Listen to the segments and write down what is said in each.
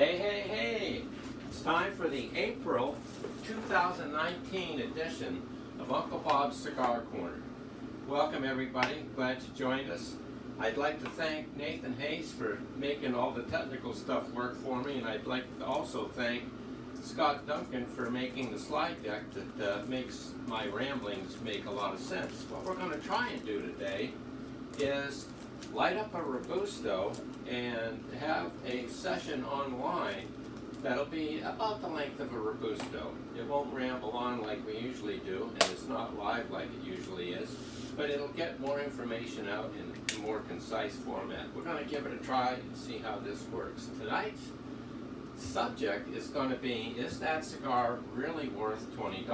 Hey, hey, hey! It's time for the April 2019 edition of Uncle Bob's Cigar Corner. Welcome everybody, glad you joined us. I'd like to thank Nathan Hayes for making all the technical stuff work for me, and I'd like to also thank Scott Duncan for making the slide deck that makes my ramblings make a lot of sense. What we're going to try and do today is light up a Robusto and have a session online that'll be about the length of a Robusto. It won't ramble on like we usually do, and it's not live like it usually is, but it'll get more information out in a more concise format. We're going to give it a try and see how this works. Tonight's subject is going to be, is that cigar really worth $20?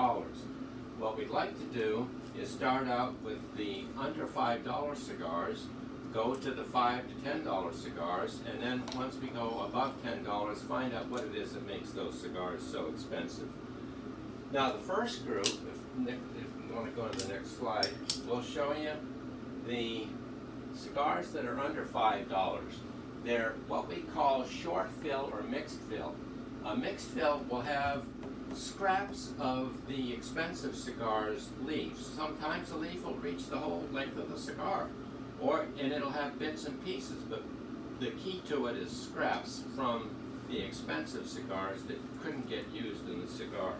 What we'd like to do is start out with the under $5 cigars, go to the $5 to $10 cigars, and then once we go above $10, find out what it is that makes those cigars so expensive. Now the first group, if you want to go to the next slide, we'll show you the cigars that are under $5. They're what we call short fill or mixed fill. A mixed fill will have scraps of the expensive cigar's leaves. Sometimes the leaf will reach the whole length of the cigar, and it'll have bits and pieces, but the key to it is scraps from the expensive cigars that couldn't get used in the cigar.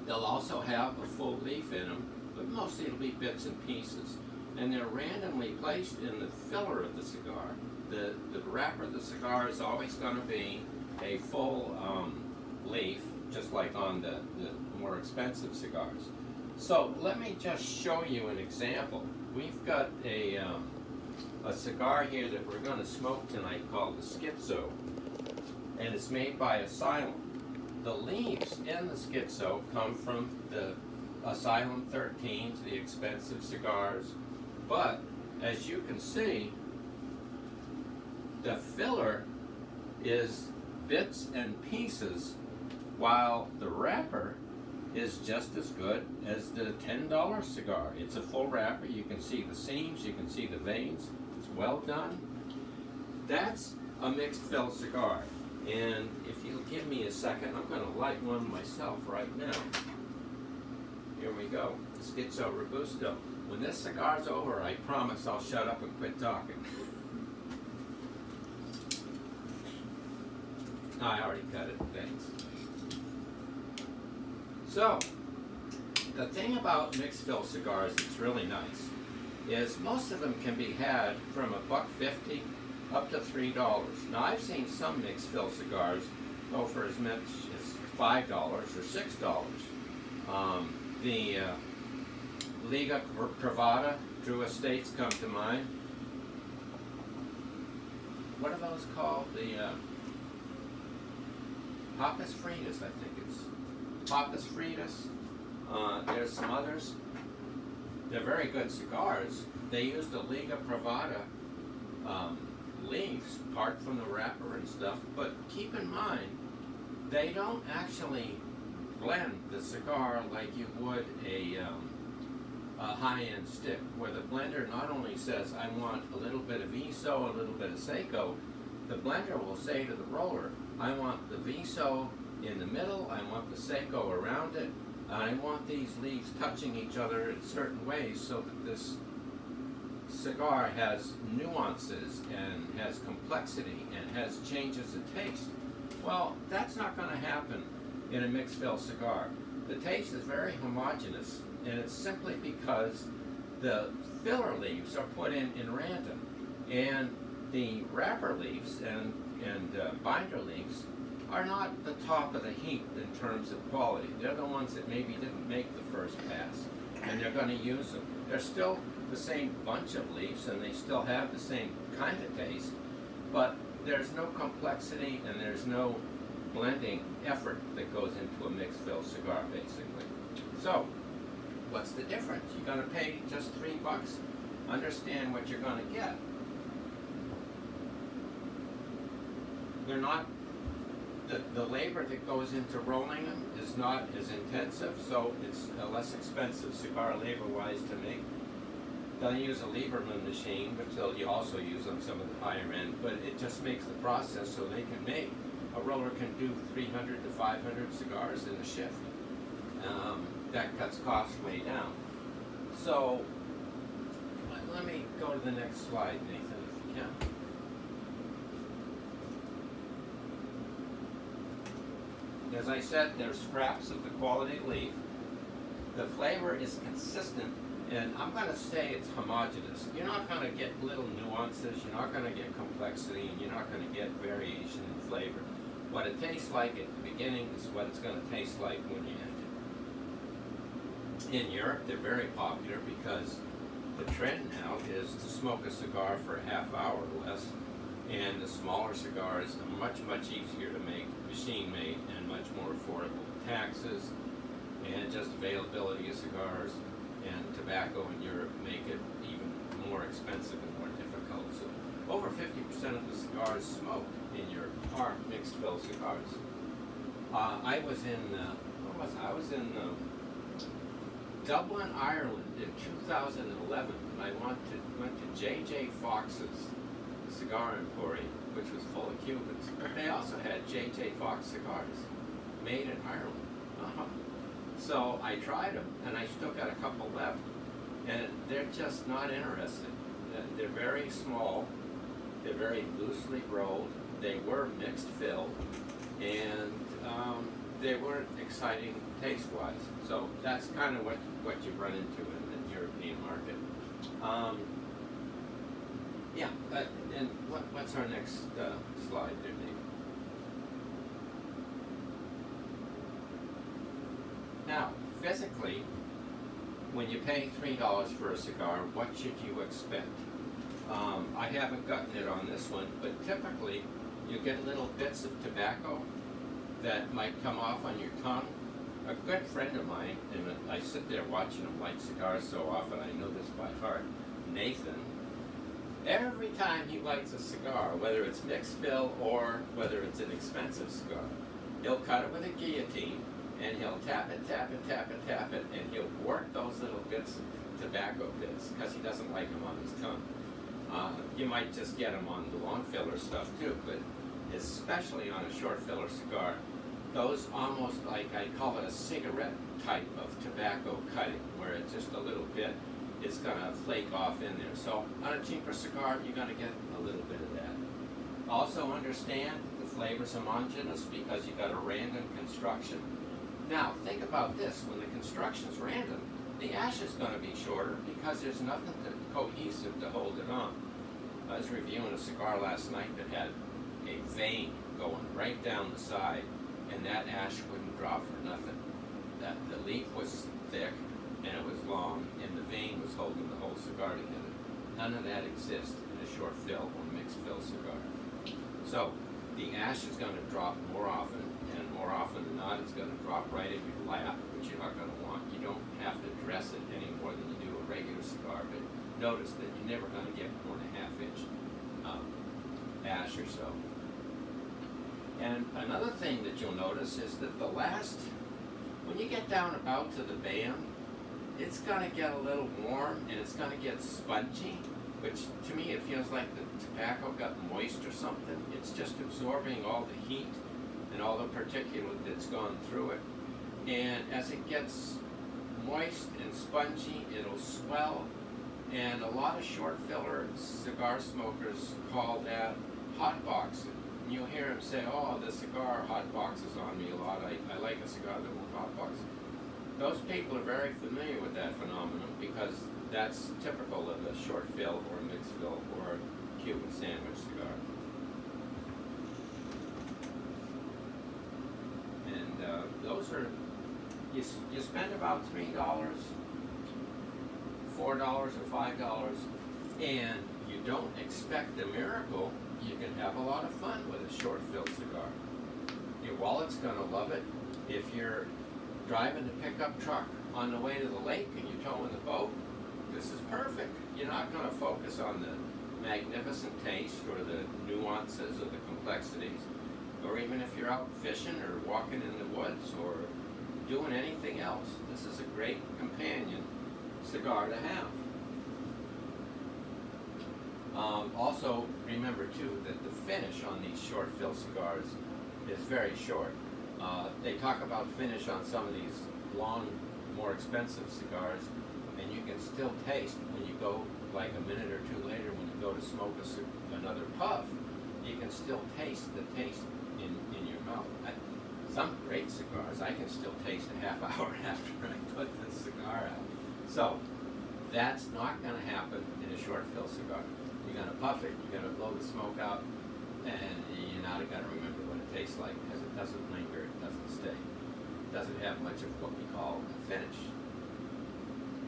They'll also have a full leaf in them, but mostly it'll be bits and pieces. And they're randomly placed in the filler of the cigar. The wrapper of the cigar is always going to be a full leaf, just like on the more expensive cigars. So let me just show you an example. We've got a cigar here that we're going to smoke tonight called the Schizo, and it's made by Asylum. The leaves in the Schizo come from the Asylum 13s, the expensive cigars, but as you can see, the filler is bits and pieces, while the wrapper is just as good as the $10 cigar. It's a full wrapper. You can see the seams, you can see the veins. It's well done. That's a mixed fill cigar. And if you'll give me a second, I'm going to light one myself right now. Here we go. Schizo Robusto. When this cigar's over, I promise I'll shut up and quit talking. I already cut it, thanks. So, the thing about mixed fill cigars that's really nice is most of them can be had from $1.50 up to $3. Now I've seen some mixed fill cigars go for as much as $5 or $6. The Liga Privada, Drew Estates come to mind. What are those called? The Papas Fritas, I think it's. Papas Fritas. There's some others. They're very good cigars. They use the Liga Privada leaves, apart from the wrapper and stuff, but keep in mind, they don't actually blend the cigar like you would a high-end stick, where the blender not only says, I want a little bit of Viso, a little bit of Seco, the blender will say to the roller, I want the Viso in the middle, I want the Seco around it, and I want these leaves touching each other in certain ways so that this cigar has nuances and has complexity and has changes of taste. Well, that's not going to happen in a mixed fill cigar. The taste is very homogeneous, and it's simply because the filler leaves are put in random, and the wrapper leaves and binder leaves are not the top of the heap in terms of quality. They're the ones that maybe didn't make the first pass, and they're going to use them. They're still the same bunch of leaves, and they still have the same kind of taste, but there's no complexity and there's no blending effort that goes into a mixed fill cigar, basically. So, what's the difference? You're going to pay just $3, understand what you're going to get. They're not, the labor that goes into rolling them is not as intensive, so it's a less expensive cigar labor-wise to make. They'll use a Lieberman machine, which they'll also use on some of the higher end, but it just makes the process so they can make, a roller can do 300 to 500 cigars in a shift. That cuts costs way down. So, let me go to the next slide, Nathan, if you can. As I said, there's scraps of the quality leaf. The flavor is consistent, and I'm going to say it's homogeneous. You're not going to get little nuances, you're not going to get complexity, and you're not going to get variation in flavor. What it tastes like at the beginning is what it's going to taste like when you end it. In Europe, they're very popular because the trend now is to smoke a cigar for a half hour or less, and the smaller cigars are much, much easier to make, machine made, and much more affordable. Taxes and just availability of cigars and tobacco in Europe make it even more expensive and more difficult. So over 50% of the cigars smoked in Europe are mixed fill cigars. I was in, where was I? I was in Dublin, Ireland in 2011, and I went to J.J. Fox's cigar emporium, which was full of Cubans. They also had J.J. Fox cigars made in Ireland. So I tried them, and I still got a couple left, and they're just not interested. They're very small, they're very loosely rolled, they were mixed fill, and they weren't exciting taste-wise. So that's kind of what you run into in the European market. And what's our next slide there, Nate? Now, physically, when you pay $3 for a cigar, what should you expect? I haven't gotten it on this one, but typically you get little bits of tobacco that might come off on your tongue. A good friend of mine, and I sit there watching him light cigars so often, I know this by heart, Nathan, every time he lights a cigar, whether it's mixed fill or whether it's an expensive cigar, he'll cut it with a guillotine, and he'll tap it, tap it, tap it, tap it, and he'll work those little bits of tobacco bits because he doesn't like them on his tongue. You might just get them on the long filler stuff too, but especially on a short filler cigar, those almost like, I call it a cigarette type of tobacco cutting, where it's just a little bit, it's going to flake off in there. So on a cheaper cigar, you're going to get a little bit of that. Also understand the flavor's homogeneous because you got a random construction. Now, think about this. When the construction's random, the ash is going to be shorter because there's nothing cohesive to hold it on. I was reviewing a cigar last night that had a vein going right down the side, and that ash wouldn't drop for nothing. The leaf was thick, and it was long, and the vein was holding the whole cigar together. None of that exists in a short fill or mixed fill cigar. So, the ash is going to drop more often, and more often than not, it's going to drop right in your lap, which you're not going to want. You don't have to dress it any more than you do a regular cigar, but notice that you're never going to get more than a half-inch ash or so. And another thing that you'll notice is that when you get down about to the band, it's going to get a little warm and it's going to get spongy, which to me it feels like the tobacco got moist or something. It's just absorbing all the heat and all the particulate that's gone through it. And as it gets moist and spongy, it'll swell. And a lot of short filler cigar smokers call that hot boxing. You'll hear them say, oh, the cigar hot boxes on me a lot. I like a cigar that won't hot box. Those people are very familiar with that phenomenon because that's typical of a short fill or a mixed fill or a Cuban sandwich cigar. And those are, you spend about $3, $4 or $5, and you don't expect a miracle. You can have a lot of fun with a short fill cigar. Your wallet's going to love it. If you're driving the pickup truck on the way to the lake and you're towing the boat, this is perfect. You're not going to focus on the magnificent taste or the nuances or the complexities, or even if you're out fishing or walking in the woods or doing anything else. This is a great companion cigar to have. Also, remember too that the finish on these short fill cigars is very short. They talk about finish on some of these long, more expensive cigars, and you can still taste when you go, like a minute or two later, when you go to smoke another puff, you can still taste the taste in your mouth. Some great cigars, I can still taste a half hour after I put the cigar out. So, that's not going to happen in a short fill cigar. You're going to puff it, you're going to blow the smoke out, and you're not going to remember what it tastes like because it doesn't linger, it doesn't stay. It doesn't have much of what we call a finish.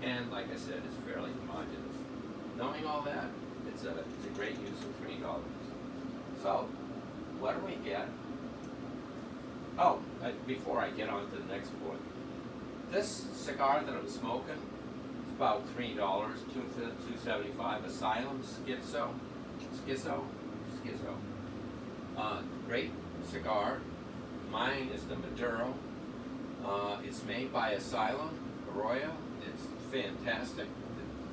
And like I said, it's fairly homogeneous. Knowing all that, it's a great use of $3. So, what do we get? Oh, before I get on to the next point, this cigar that I'm smoking is about $3, $2.75. Asylum Schizo. Great cigar. Mine is the Maduro. It's made by Asylum Arroyo. It's fantastic.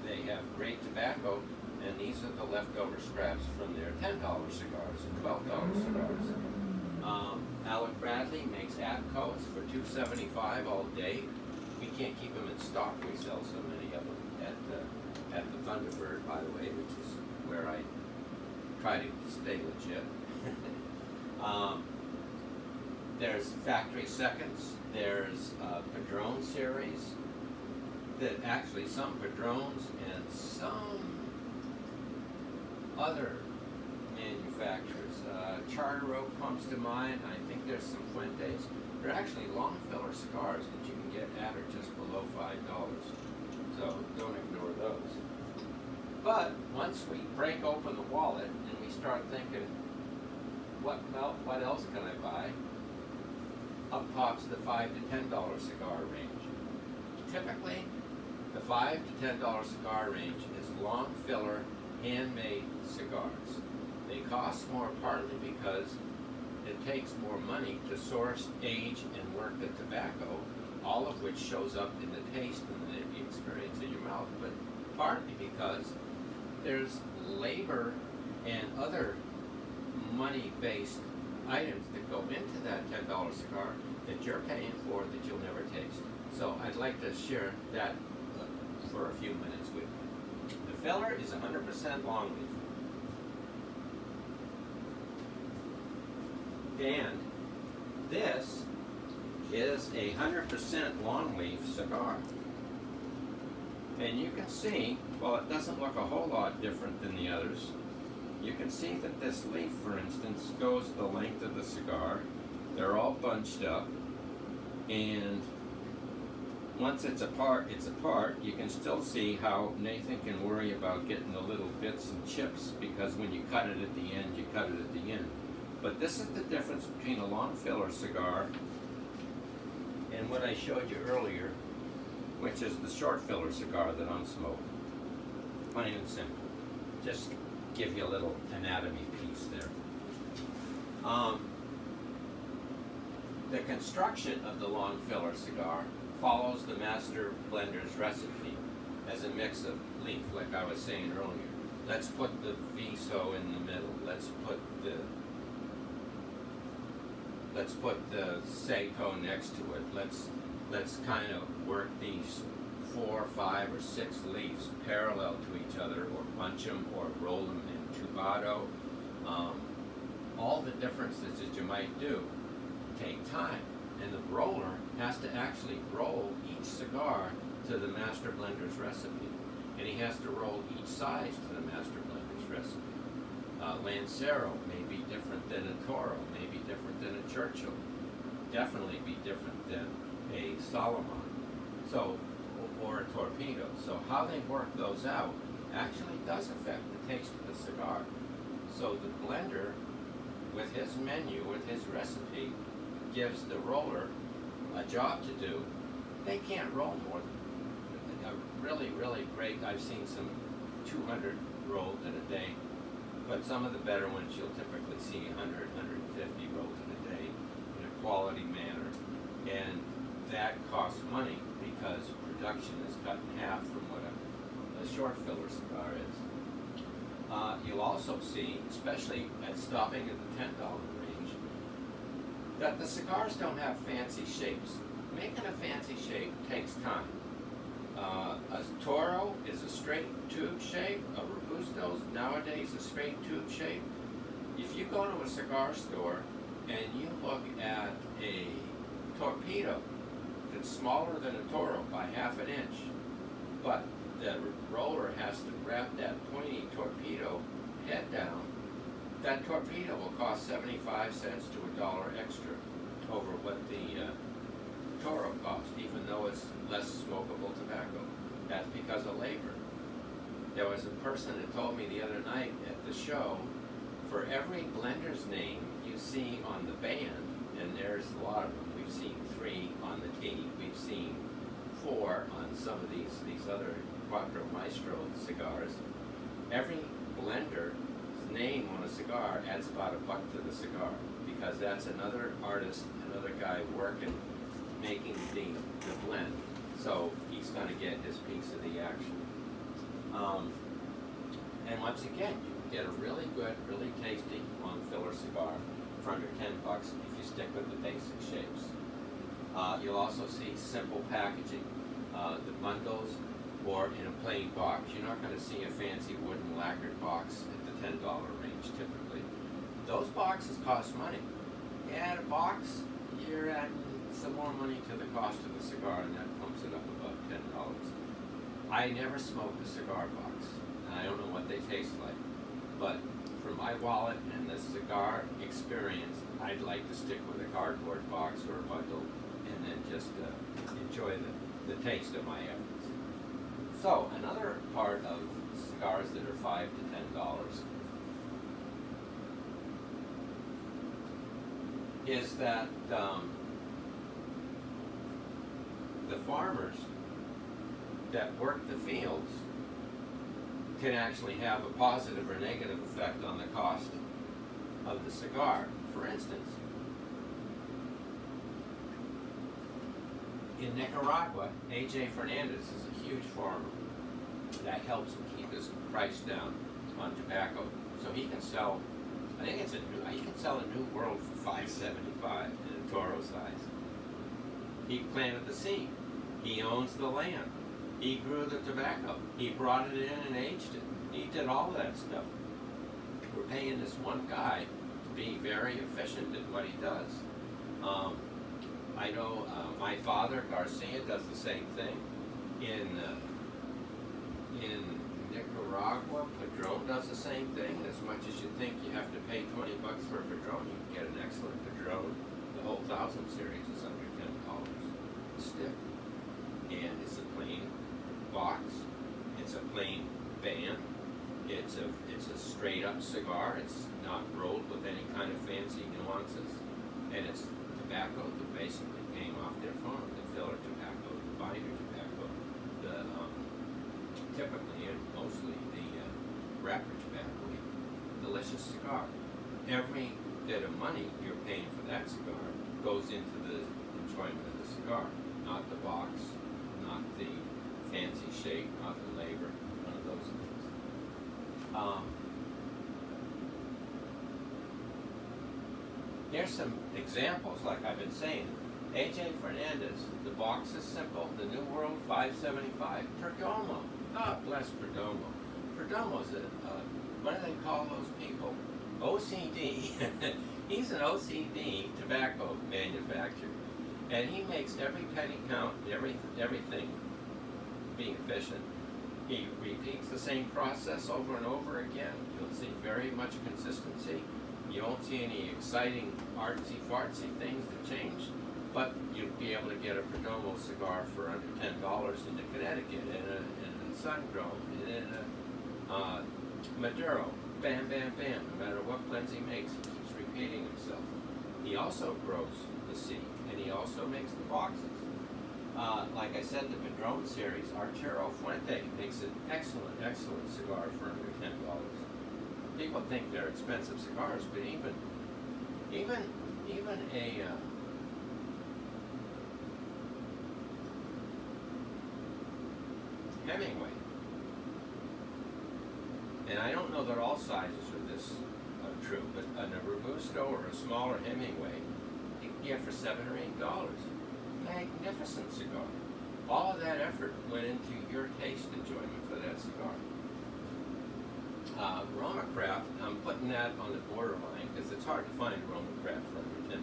They have great tobacco, and these are the leftover scraps from their $10 cigars and $12 cigars. Alec Bradley makes Atcos for $2.75 all day. We can't keep them in stock. We sell so many of them at the Thunderbird, by the way, which is where I try to stay legit. There's Factory Seconds. There's Padron series. That actually some Padrones and some other manufacturers. Charter Oak comes to mind. I think there's some Fuentes. They're actually long filler cigars that you can get at or just below $5. So don't ignore those. But once we break open the wallet and we start thinking, what else can I buy? Up pops the $5 to $10 cigar range. Typically, the $5 to $10 cigar range is long filler, handmade cigars. They cost more partly because it takes more money to source, age, and work the tobacco, all of which shows up in the taste and the experience in your mouth, but partly because there's labor and other money-based items that go into that $10 cigar that you're paying for that you'll never taste. So I'd like to share that for a few minutes with you. The filler is 100% long leaf. And this is a 100% long leaf cigar. And you can see, well, it doesn't look a whole lot different than the others. You can see that this leaf, for instance, goes the length of the cigar. They're all bunched up. And once it's apart, it's apart. You can still see how Nathan can worry about getting the little bits and chips because when you cut it at the end, you cut it at the end. But this is the difference between a long filler cigar and what I showed you earlier, which is the short filler cigar that I'm smoking. Plain and simple. Just give you a little anatomy piece there. The construction of the long filler cigar follows the master blender's recipe as a mix of leaf, like I was saying earlier. Let's put the Viso in the middle. Let's put the Seiko next to it. Let's kind of work these 4, 5, or 6 leaves parallel to each other, or bunch them, or roll them in tubato. All the differences that you might do take time, and the roller has to actually roll each cigar to the master blender's recipe, and he has to roll each size to the master blender's recipe. Lancero may be different than a Toro, may be different than a Churchill, definitely be different than a Solomon, so, or a Torpedo. So how they work those out actually does affect the taste of the cigar. So the blender, with his menu, with his recipe, gives the roller a job to do. They can't roll more than really, really great. I've seen some 200 rolled in a day, but some of the better ones you'll typically see 100, 150 rolled in a day in a quality manner. And that costs money because production is cut in half from what a short filler cigar is. You'll also see, especially at stopping at the $10 range, that the cigars don't have fancy shapes. Making a fancy shape takes time. A Toro is a straight tube shape. A Robusto's nowadays a straight tube shape. If you go to a cigar store and you look at a torpedo that's smaller than a Toro by half an inch, but the roller has to wrap that pointy torpedo head down, that torpedo will cost 75 cents to $1 extra over what the Toro cost, even though it's less smokable tobacco. That's because of labor. There was a person that told me the other night at the show, for every blender's name you see on the band, and there's a lot of them, we've seen 3 on the T, we've seen 4 on some of these other Quattro Maestro cigars. Every blender's name on a cigar adds about $1 to the cigar, because that's another artist, another guy working, making the blend. So he's going to get his piece of the action. And once again, you can get a really good, really tasty long filler cigar for under $10 if you stick with the basic shapes. You'll also see simple packaging, the bundles, or in a plain box. You're not going to see a fancy wooden lacquered box at the $10 range typically. Those boxes cost money. You add a box, you're adding some more money to the cost of the cigar, and that pumps it up above $10. I never smoked a cigar box, and I don't know what they taste like, but for my wallet and the cigar experience, I'd like to stick with a cardboard box or a bundle, and then just enjoy the taste of my efforts. So another part of cigars that are $5 to $10 is that the farmers that work the fields can actually have a positive or negative effect on the cost of the cigar. For instance, in Nicaragua, A.J. Fernandez is a huge farmer that helps him keep his price down on tobacco, so he can sell. I think he can sell a New World for $5.75 in a Toro size. He planted the seed. He owns the land. He grew the tobacco. He brought it in and aged it. He did all that stuff. We're paying this one guy to be very efficient at what he does. I know my father, Garcia, does the same thing. In Nicaragua, Padron does the same thing. As much as you think you have to pay $20 for a Padron, you can get an excellent Padron. The whole 1000 series is under $10 a stick. And it's a plain box. It's a plain band. It's a straight up cigar. It's not rolled with any kind of fancy nuances. And it's tobacco that basically came off their farm. The filler tobacco, the binder tobacco, the typically and mostly the wrapper tobacco. Delicious cigar. Every bit of money you're paying for that cigar goes into the enjoyment of the cigar, not the box, not the fancy shape, not the labor, none of those things. Here's some examples, like I've been saying. A.J. Fernandez, the box is simple. The New World, $5.75. Perdomo, God bless Perdomo. Perdomo's what do they call those people? OCD. He's an OCD tobacco manufacturer. And he makes every penny count, everything being efficient. He repeats the same process over and over again. You'll see very much consistency. You won't see any exciting artsy-fartsy things that change, but you'll be able to get a Perdomo cigar for under $10 in Connecticut, in a Sun-Grown, in a Maduro. Bam, bam, bam. No matter what blends he makes, he keeps repeating himself. He also grows the seed, and he also makes the boxes. Like I said, the Padron series, Arturo Fuente makes an excellent, excellent cigar for under $10. People think they're expensive cigars, but even a Hemingway And I don't know that all sizes are this true, but a Robusto or a smaller Hemingway, you can get for $7 or $8. Magnificent cigar. All of that effort went into your taste enjoyment for that cigar. Roma Craft, I'm putting that on the borderline because it's hard to find Roma Craft for under $10.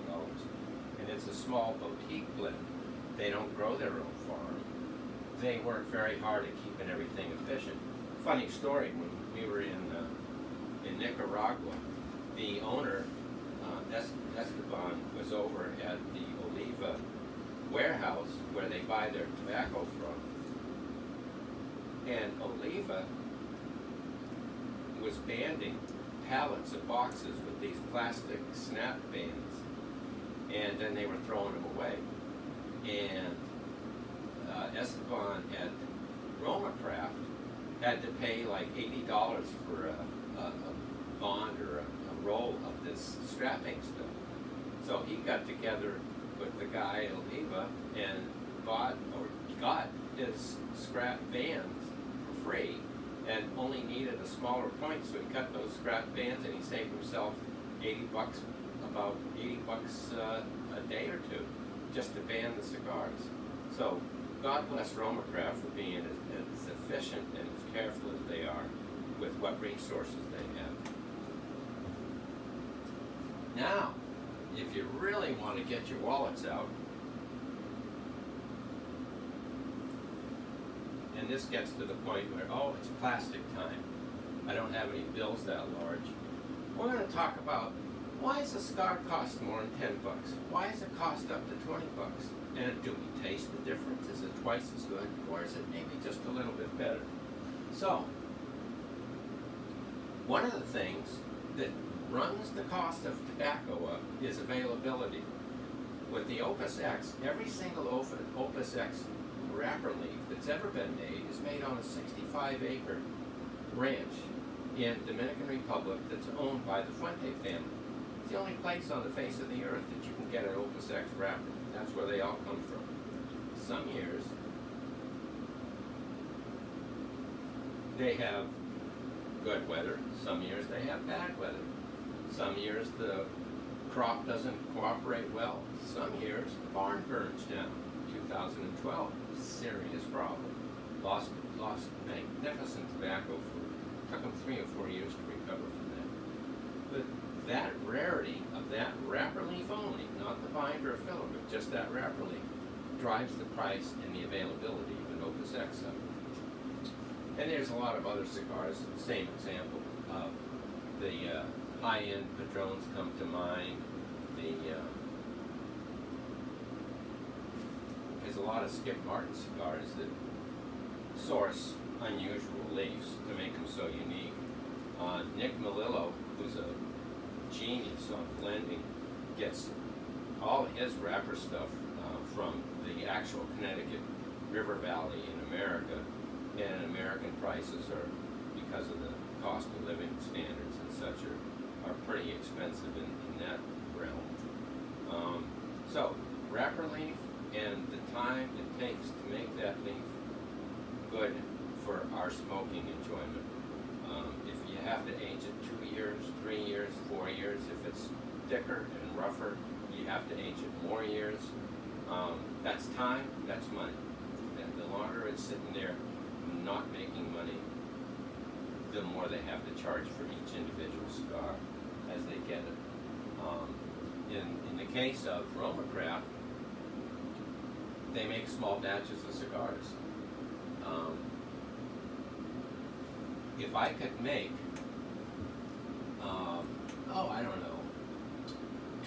And it's a small boutique blend. They don't grow their own farm. They work very hard at keeping everything efficient. Funny story, when we were in Nicaragua, the owner, Esteban, was over at the Oliva warehouse where they buy their tobacco from. And Oliva was banding pallets of boxes with these plastic snap bands, and then they were throwing them away. And Esteban at Roma Craft had to pay like $80 for a bond or a roll of this strapping stuff. So he got together with the guy at Oliva and got his scrap bands for free, and only needed a smaller point, so he cut those scrap bands and he saved himself about 80 bucks a day or two, just to band the cigars. So God bless Roma Craft for being as efficient and as careful as they are with what resources they have. Now, if you really want to get your wallets out, and this gets to the point where, oh, it's plastic time, I don't have any bills that large, we're going to talk about why does a cigar cost more than 10 bucks? Why does it cost up to 20 bucks? And do we taste the difference? Is it twice as good, or is it maybe just a little bit better? So, one of the things that runs the cost of tobacco up is availability. With the Opus X, every single Opus X wrapper leaf that's ever been made is made on a 65-acre ranch in Dominican Republic that's owned by the Fuente family. It's the only place on the face of the earth that you can get an Opus X wrapper. That's where they all come from. Some years they have good weather, some years they have bad weather. Some years the crop doesn't cooperate well. Some years the barn burns down. 2012, serious problem. Lost magnificent tobacco took them 3 or 4 years to recover from that. But that rarity of that wrapper leaf only, not the binder or filler, but just that wrapper leaf, drives the price and the availability of an Opus X up. And there's a lot of other cigars, same example. The high-end Padrones come to mind. There's a lot of Skip Martin cigars that source unusual leaves to make them so unique. Nick Melillo, who's a genius on blending, gets all his wrapper stuff from the actual Connecticut River Valley in America, and American prices are, because of the cost of living standards and such, are pretty expensive in that realm. So, wrapper leaf and the time it takes to make that leaf good for our smoking enjoyment. If you have to age it 2 years, 3 years, 4 years, if it's thicker and rougher, you have to age it more years. That's time, that's money. And the longer it's sitting there not making money, the more they have to charge for each individual cigar as they get it. In the case of Roma Craft, they make small batches of cigars. If I could make, I don't know,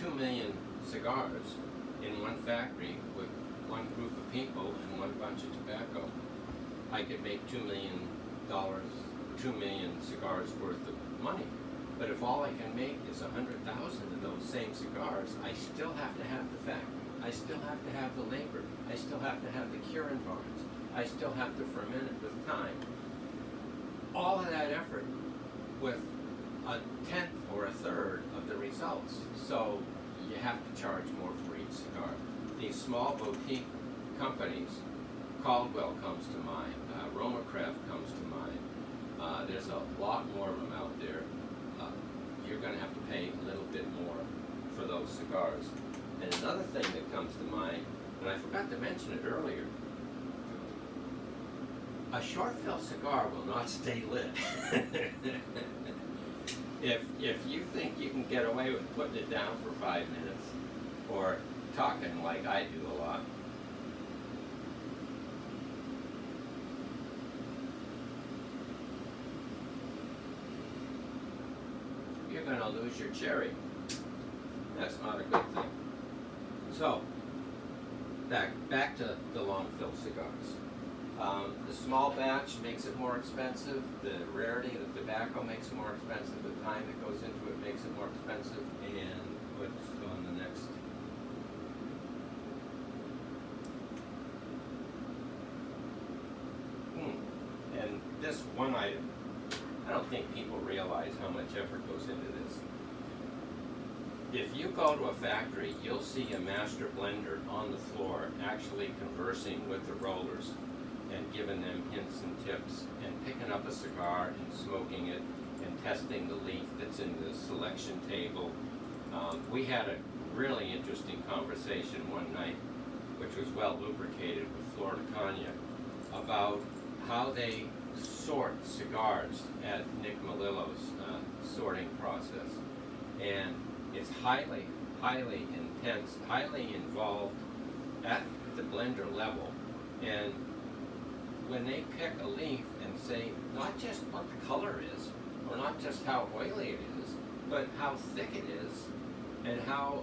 2 million cigars in one factory with one group of people and one bunch of tobacco, I could make $2 million, 2 million cigars worth of money. But if all I can make is 100,000 of those same cigars, I still have to have the factory. I still have to have the labor. I still have to have the curing barns. I still have to ferment it with time. All of that effort with a tenth or a third of the results. So you have to charge more for each cigar. These small boutique companies, Caldwell comes to mind, Roma Craft comes to mind. there's a lot more of them out there. You're going to have to pay a little bit more for those cigars. And another thing that comes to mind, and I forgot to mention it earlier, a short fill cigar will not stay lit. If you think you can get away with putting it down for 5 minutes, or talking like I do a lot, you're going to lose your cherry. That's not a good thing. So, back to the long fill cigars. The small batch makes it more expensive. The rarity of the tobacco makes it more expensive. The time that goes into it makes it more expensive. And what's on the next? And this one item, I don't think people realize how much effort goes into this. If you go to a factory, you'll see a master blender on the floor actually conversing with the rollers and giving them hints and tips and picking up a cigar and smoking it and testing the leaf that's in the selection table. We had a really interesting conversation one night, which was well lubricated with Florida Cognac, about how they sort cigars at Nick Melillo's sorting process. And it's highly, highly intense, highly involved at the blender level. And when they pick a leaf and say not just what the color is, or not just how oily it is, but how thick it is, and how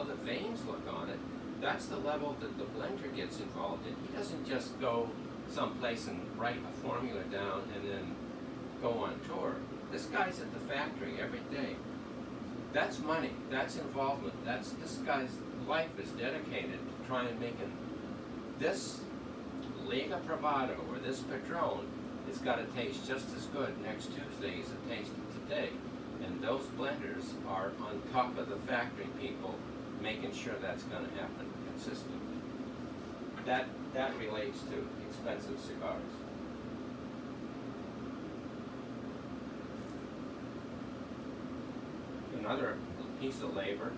the veins look on it, that's the level that the blender gets involved in. He doesn't just go someplace and write a formula down and then go on tour. This guy's at the factory every day. That's money, that's involvement, this guy's life is dedicated to trying making this Liga Privado or this Padron. It's got to taste just as good next Tuesday as it tasted today. And those blenders are on top of the factory people, making sure that's going to happen consistently. That relates to expensive cigars. Another piece of labor,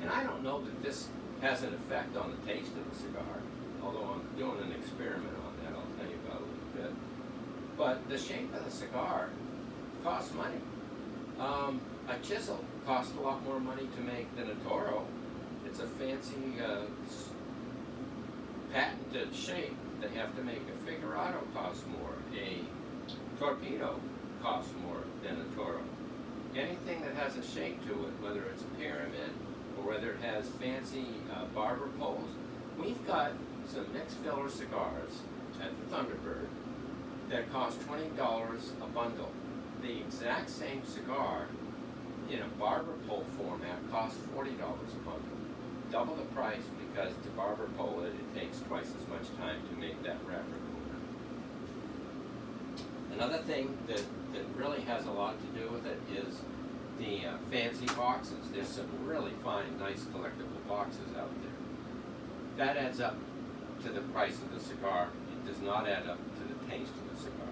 and I don't know that this has an effect on the taste of the cigar, although I'm doing an experiment on that I'll tell you about a little bit. But the shape of the cigar costs money. A chisel costs a lot more money to make than a Toro. It's a fancy patented shape. They have to make a Figurado costs more. A Torpedo costs more than a Toro. Anything that has a shape to it, whether it's a pyramid or whether it has fancy barber poles. We've got some mixed filler cigars at the Thunderbird that cost $20 a bundle. The exact same cigar in a barber pole format costs $40 a bundle. Double the price because to barber pole it takes twice as much time to make that wrapper cooler. Another thing that really has a lot to do with it is the fancy boxes. There's some really fine, nice collectible boxes out there. That adds up to the price of the cigar. It does not add up to the taste of the cigar.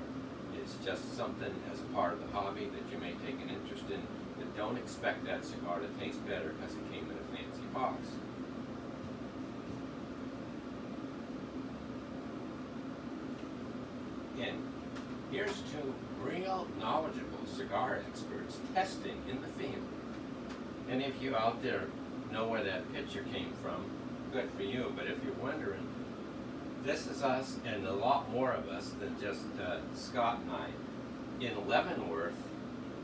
It's just something as a part of the hobby that you may take an interest in, but don't expect that cigar to taste better because it came in a fancy box. And here's two real knowledgeable cigar experts testing in the field. And if you out there know where that picture came from, good for you. But if you're wondering, this is us and a lot more of us than just Scott and I in Leavenworth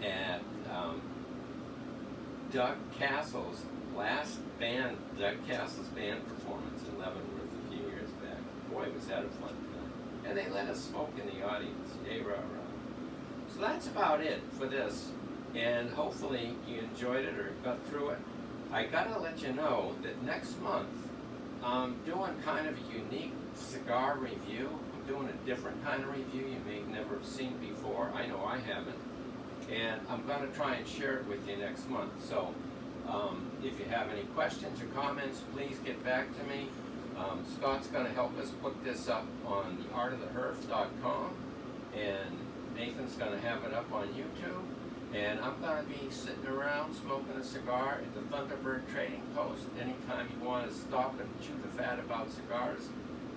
at Doug Castle's last band, Doug Castle's band performance in Leavenworth a few years back. Boy, was that a fun time. And they let us smoke in the audience. Yay, rah, rah. So that's about it for this. And hopefully you enjoyed it or got through it. I gotta let you know that next month I'm doing kind of a unique cigar review. I'm doing a different kind of review you may never have seen before. I know I haven't. And I'm going to try and share it with you next month. So if you have any questions or comments, please get back to me. Scott's going to help us put this up on theartoftheherf.com and is going to have it up on YouTube. And I'm going to be sitting around smoking a cigar at the Thunderbird Trading Post. Anytime you want to stop and chew the fat about cigars,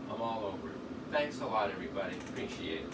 I'm all over it. Thanks a lot, everybody. Appreciate it.